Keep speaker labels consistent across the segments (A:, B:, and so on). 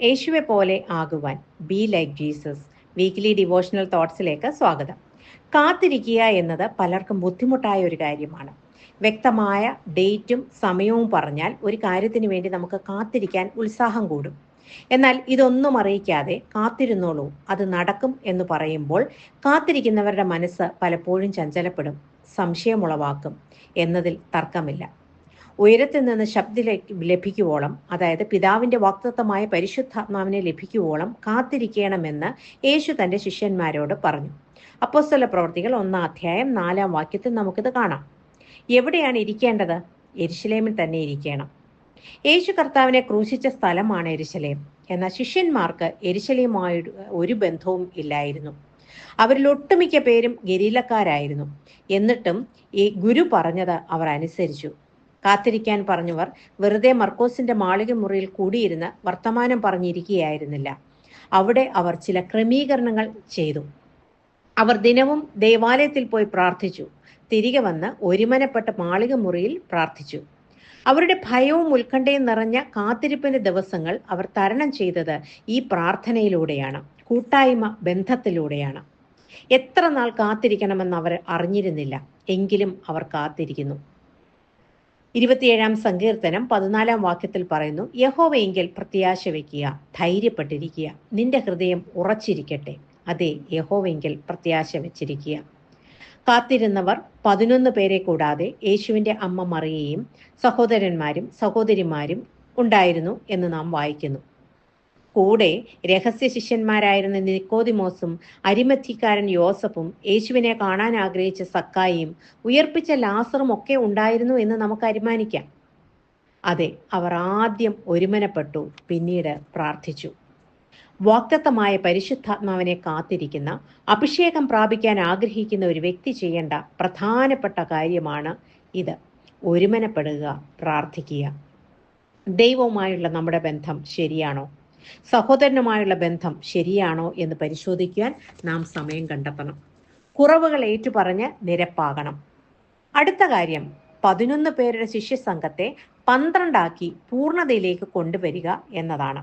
A: യേശുവെ പോലെ ആകുവാൻ be like Jesus weekly devotional തോട്ട്സിലേക്ക് സ്വാഗതം. കാത്തിരിക്കുക എന്നത് പലർക്കും ബുദ്ധിമുട്ടായ ഒരു കാര്യമാണ്. വ്യക്തമായ ഡേറ്റും സമയവും പറഞ്ഞാൽ ഒരു കാര്യത്തിന് വേണ്ടി നമുക്ക് കാത്തിരിക്കാൻ ഉത്സാഹം കൂടും. എന്നാൽ ഇതൊന്നും അറിയിക്കാതെ കാത്തിരുന്നോളൂ, അത് നടക്കും എന്ന് പറയുമ്പോൾ കാത്തിരിക്കുന്നവരുടെ മനസ്സ് പലപ്പോഴും ചഞ്ചലപ്പെടും, സംശയമുളവാക്കും എന്നതിൽ തർക്കമില്ല. ഉയരത്തിൽ നിന്ന് ശബ്ദം ലഭിക്കുവോളം, അതായത് പിതാവിന്റെ വാഗ്ദത്തമായ പരിശുദ്ധാത്മാവിനെ ലഭിക്കുവോളം കാത്തിരിക്കണമെന്ന് യേശു തന്റെ ശിഷ്യന്മാരോട് പറഞ്ഞു. അപ്പോസ്തല പ്രവൃത്തികൾ 1:4 നമുക്കിത് കാണാം. എവിടെയാണ് ഇരിക്കേണ്ടത്? യെരുശലേമിൽ തന്നെ ഇരിക്കണം. യേശു കർത്താവിനെ ക്രൂശിച്ച സ്ഥലമാണ് യെരുശലേം. എന്നാൽ ശിഷ്യന്മാർക്ക് യെരുശലേമുമായി ഒരു ബന്ധവും ഇല്ലായിരുന്നു. അവരിൽ ഒട്ടുമിക്ക പേരും ഗലീലക്കാരായിരുന്നു. എന്നിട്ടും ഈ ഗുരു പറഞ്ഞത് അവർ അനുസരിച്ചു. കാത്തിരിക്കാൻ പറഞ്ഞവർ വെറുതെ മർക്കോസിന്റെ മാളിക മുറിയിൽ കൂടിയിരുന്ന് വർത്തമാനം പറഞ്ഞിരിക്കുകയായിരുന്നില്ല. അവിടെ അവർ ചില ക്രമീകരണങ്ങൾ ചെയ്തു. അവർ ദിനവും ദേവാലയത്തിൽ പോയി പ്രാർത്ഥിച്ചു. തിരികെ വന്ന് ഒരുമനപ്പെട്ട മാളിക മുറിയിൽ പ്രാർത്ഥിച്ചു. അവരുടെ ഭയവും ഉത്കണ്ഠയും നിറഞ്ഞ കാത്തിരിപ്പിന്റെ ദിവസങ്ങൾ അവർ തരണം ചെയ്തത് ഈ പ്രാർത്ഥനയിലൂടെയാണ്, കൂട്ടായ്മ ബന്ധത്തിലൂടെയാണ്. എത്ര നാൾ കാത്തിരിക്കണമെന്ന് അവർ അറിഞ്ഞിരുന്നില്ല, എങ്കിലും അവർ കാത്തിരിക്കുന്നു. 27 സങ്കീർത്തനം 14 പറയുന്നു, യഹോവയെങ്കിൽ പ്രത്യാശ വയ്ക്കുക, ധൈര്യപ്പെട്ടിരിക്കുക, നിന്റെ ഹൃദയം ഉറച്ചിരിക്കട്ടെ. അതെ, യഹോവയെങ്കിൽ പ്രത്യാശ വെച്ചിരിക്കുക. കാത്തിരുന്നവർ 11 പേരെ കൂടാതെ യേശുവിന്റെ അമ്മ മറിയയും സഹോദരന്മാരും സഹോദരിമാരും ഉണ്ടായിരുന്നു എന്ന് നാം വായിക്കുന്നു. കൂടെ രഹസ്യ ശിഷ്യന്മാരായിരുന്ന നിക്കോദിമോസും അരിമത്തിക്കാരൻ യോസഫും യേശുവിനെ കാണാൻ ആഗ്രഹിച്ച സക്കായിയും ഉയർപ്പിച്ച ലാസറും ഒക്കെ ഉണ്ടായിരുന്നു എന്ന് നമുക്ക് അനുമാനിക്കാം. അതെ, അവർ ആദ്യം ഒരുമനപ്പെട്ടു, പിന്നീട് പ്രാർത്ഥിച്ചു. വാഗ്ദത്തമായ പരിശുദ്ധാത്മാവിനെ കാത്തിരിക്കുന്ന, അഭിഷേകം പ്രാപിക്കാൻ ആഗ്രഹിക്കുന്ന ഒരു വ്യക്തി ചെയ്യേണ്ട പ്രധാനപ്പെട്ട കാര്യമാണ് ഇത്: ഒരുമനപ്പെടുക, പ്രാർത്ഥിക്കുക. ദൈവവുമായുള്ള നമ്മുടെ ബന്ധം ശരിയാണോ? സഹോദരനുമായുള്ള ബന്ധം ശരിയാണോ എന്ന് പരിശോധിക്കാൻ നാം സമയം കണ്ടെത്തണം. കുറവുകൾ ഏറ്റുപറഞ്ഞ് നിരപ്പാകണം. അടുത്ത കാര്യം, 11 പേരുടെ ശിഷ്യസംഘത്തെ 12 പൂർണ്ണതയിലേക്ക് കൊണ്ടുവരിക എന്നതാണ്.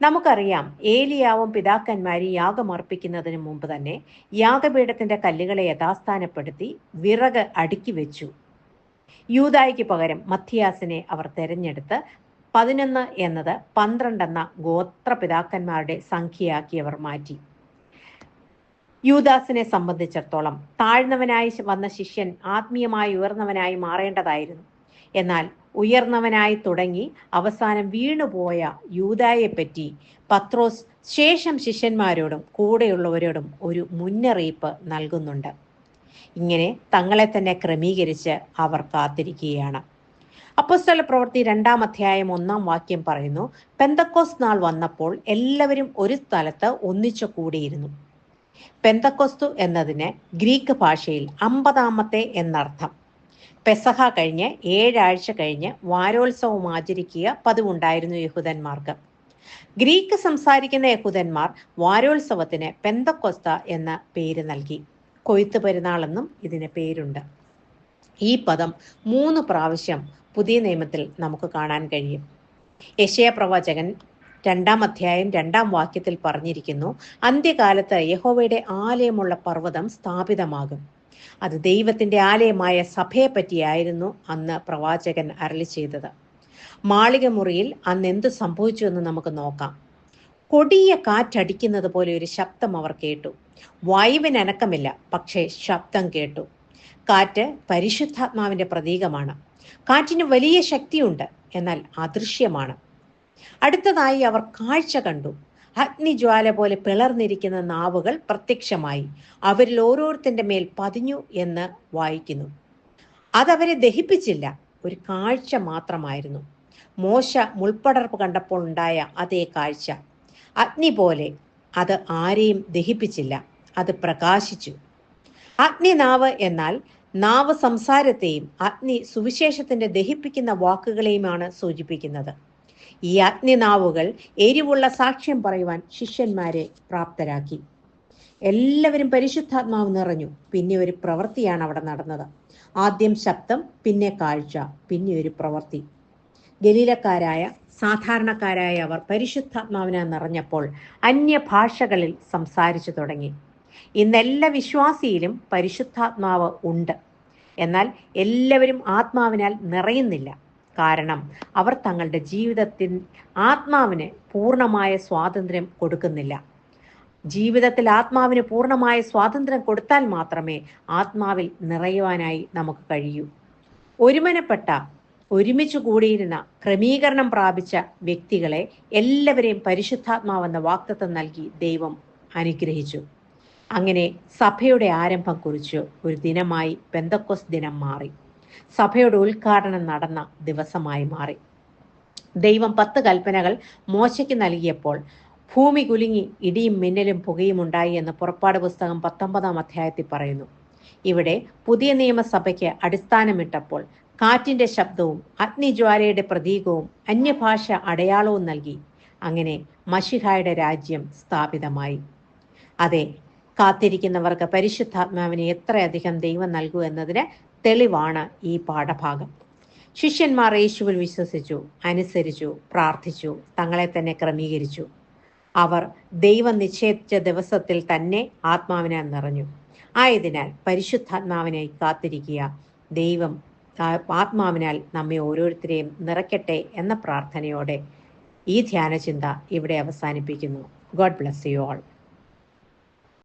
A: നമുക്കറിയാം, ഏലിയാവും പിതാക്കന്മാരും യാഗമർപ്പിക്കുന്നതിന് മുമ്പ് തന്നെ യാഗപീഠത്തിന്റെ കല്ലുകളെ യഥാസ്ഥാനപ്പെടുത്തി വിറക് അടുക്കി വെച്ചു. യൂദായ്ക്ക് പകരം മത്തിയാസിനെ അവർ തെരഞ്ഞെടുത്ത് 11 എന്നത് 12 എന്ന ഗോത്രപിതാക്കന്മാരുടെ സംഖ്യയാക്കി അവർ മാറ്റി. യൂദാസിനെ സംബന്ധിച്ചിടത്തോളം താഴ്ന്നവനായി വന്ന ശിഷ്യൻ ആത്മീയമായി ഉയർന്നവനായി മാറേണ്ടതായിരുന്നു. എന്നാൽ ഉയർന്നവനായി തുടങ്ങി അവസാനം വീണുപോയ യൂദായെപ്പറ്റി പത്രോസ് ശേഷം ശിഷ്യന്മാരോടും കൂടെയുള്ളവരോടും ഒരു മുന്നറിയിപ്പ് നൽകുന്നുണ്ട്. ഇങ്ങനെ തങ്ങളെ തന്നെ ക്രമീകരിച്ച് അവർ കാത്തിരിക്കുകയാണ്. അപ്പോസ്തല പ്രവൃത്തി 2:1 പറയുന്നു, പെന്തക്കോസ്ത് നാൾ വന്നപ്പോൾ എല്ലാവരും ഒരു സ്ഥലത്ത് ഒന്നിച്ചു കൂടിയിരുന്നു. പെന്തക്കോസ്തു എന്നതിന് ഗ്രീക്ക് ഭാഷയിൽ 50ാമത്തെ എന്നർത്ഥം. പെസഹ കഴിഞ്ഞ് 7 ആഴ്ച കഴിഞ്ഞ് വാരോത്സവം ആചരിക്കുക പതിവുണ്ടായിരുന്നു യഹൂദന്മാർക്ക്. ഗ്രീക്ക് സംസാരിക്കുന്ന യഹൂദന്മാർ വാരോത്സവത്തിന് പെന്തക്കോസ്ത എന്ന പേര് നൽകി. കൊയ്ത്ത് പെരുന്നാളെന്നും ഇതിന് പേരുണ്ട്. ഈ പദം 3 പ്രാവശ്യം പുതിയ നിയമത്തിൽ നമുക്ക് കാണാൻ കഴിയും. യെശയ്യാ പ്രവാചകൻ 2:2 പറഞ്ഞിരിക്കുന്നു, അന്ത്യകാലത്ത് യഹോവയുടെ ആലയമുള്ള പർവ്വതം സ്ഥാപിതമാകും. അത് ദൈവത്തിന്റെ ആലയമായ സഭയെ പറ്റിയായിരുന്നു അന്ന് പ്രവാചകൻ അരുളി ചെയ്തത്. മാളിക മുറിയിൽ അന്ന് എന്ത് സംഭവിച്ചു എന്ന് നമുക്ക് നോക്കാം. കൊടിയ കാറ്റടിക്കുന്നത് പോലെ ഒരു ശബ്ദം അവർ കേട്ടു. വായുവിന് അനക്കമില്ല, പക്ഷേ ശബ്ദം കേട്ടു. കാറ്റ് പരിശുദ്ധാത്മാവിന്റെ പ്രതീകമാണ്. കാറ്റിന് വലിയ ശക്തിയുണ്ട്, എന്നാൽ അദൃശ്യമാണ്. അടുത്തതായി അവർ കാഴ്ച കണ്ടു. അഗ്നിജ്വാല പോലെ പിളർന്നിരിക്കുന്ന നാവുകൾ പ്രത്യക്ഷമായി, അവരിൽ ഓരോരുത്തന്റെ മേൽ പതിഞ്ഞു എന്ന് വായിക്കുന്നു. അതവരെ ദഹിപ്പിച്ചില്ല, ഒരു കാഴ്ച മാത്രമായിരുന്നു. മോശ മുൾപ്പടർപ്പ് കണ്ടപ്പോൾ ഉണ്ടായ അതേ കാഴ്ച. അഗ്നി പോലെ അത് ആരെയും ദഹിപ്പിച്ചില്ല, അത് പ്രകാശിച്ചു. അഗ്നിനാവ് എന്നാൽ നാവ് സംസാരത്തെയും അഗ്നി സുവിശേഷത്തിന്റെ ദഹിപ്പിക്കുന്ന വാക്കുകളെയുമാണ് സൂചിപ്പിക്കുന്നത്. ഈ അഗ്നിനാവുകൾ എരിവുള്ള സാക്ഷ്യം പറയുവാൻ ശിഷ്യന്മാരെ പ്രാപ്തരാക്കി. എല്ലാവരും പരിശുദ്ധാത്മാവ് നിറഞ്ഞു. പിന്നെ ഒരു പ്രവൃത്തിയാണ് അവിടെ നടന്നത്. ആദ്യം ശബ്ദം, പിന്നെ കാഴ്ച, പിന്നെ ഒരു പ്രവൃത്തി. ഗലീലക്കാരായ സാധാരണക്കാരായ അവർ പരിശുദ്ധാത്മാവിനാൽ നിറഞ്ഞപ്പോൾ അന്യഭാഷകളിൽ സംസാരിച്ചു തുടങ്ങി. ഇന്നെല്ലാ വിശ്വാസിയിലും പരിശുദ്ധാത്മാവ് ഉണ്ട്. എന്നാൽ എല്ലാവരും ആത്മാവിനാൽ നിറയുന്നില്ല. കാരണം അവർ തങ്ങളുടെ ജീവിതത്തിൽ ആത്മാവിന് പൂർണ്ണമായ സ്വാതന്ത്ര്യം കൊടുക്കുന്നില്ല. ജീവിതത്തിൽ ആത്മാവിന് പൂർണ്ണമായ സ്വാതന്ത്ര്യം കൊടുത്താൽ മാത്രമേ ആത്മാവിൽ നിറയുവാനായി നമുക്ക് കഴിയൂ. ഒരുമിച്ച് കൂടിയിരുന്ന ക്രമീകരണം പ്രാപിച്ച വ്യക്തികളെ എല്ലാവരെയും പരിശുദ്ധാത്മാവെന്ന വാഗ്ദത്തം നൽകി ദൈവം അനുഗ്രഹിച്ചു. അങ്ങനെ സഭയുടെ ആരംഭം കുറിച്ച് ഒരു ദിനമായി പെന്തക്കോസ്ത് ദിനം മാറി. സഭയുടെ ഉദ്ഘാടനം നടന്ന ദിവസമായി മാറി. ദൈവം 10 കൽപ്പനകൾ മോശയ്ക്ക് നൽകിയപ്പോൾ ഭൂമി കുലുങ്ങി ഇടിയും മിന്നലും പുകയും ഉണ്ടായി എന്ന് പുറപ്പാട് പുസ്തകം 19-ാം അധ്യായത്തിൽ പറയുന്നു. ഇവിടെ പുതിയ നിയമസഭയ്ക്ക് അടിസ്ഥാനമിട്ടപ്പോൾ കാറ്റിന്റെ ശബ്ദവും അഗ്നിജ്വാലയുടെ പ്രതീകവും അന്യഭാഷ അടയാളവും നൽകി. അങ്ങനെ മശിഹായുടെ രാജ്യം സ്ഥാപിതമായി. അതെ, കാത്തിരിക്കുന്നവർക്ക് പരിശുദ്ധാത്മാവിനെ എത്രയധികം ദൈവം നൽകൂ എന്നതിന് തെളിവാണ് ഈ പാഠഭാഗം. ശിഷ്യന്മാർ യേശുവിൽ വിശ്വസിച്ചു, അനുസരിച്ചു, പ്രാർത്ഥിച്ചു, തങ്ങളെ തന്നെ ക്രമീകരിച്ചു. അവർ ദൈവം നിശ്ചയിച്ച ദിവസത്തിൽ തന്നെ ആത്മാവിനാൽ നിറഞ്ഞു. ആയതിനാൽ പരിശുദ്ധാത്മാവിനായി കാത്തിരിക്കുക. ദൈവം ആത്മാവിനാൽ നമ്മെ ഓരോരുത്തരെയും നിറയ്ക്കട്ടെ എന്ന പ്രാർത്ഥനയോടെ ഈ ധ്യാനചിന്ത ഇവിടെ അവസാനിപ്പിക്കുന്നു. God bless you all.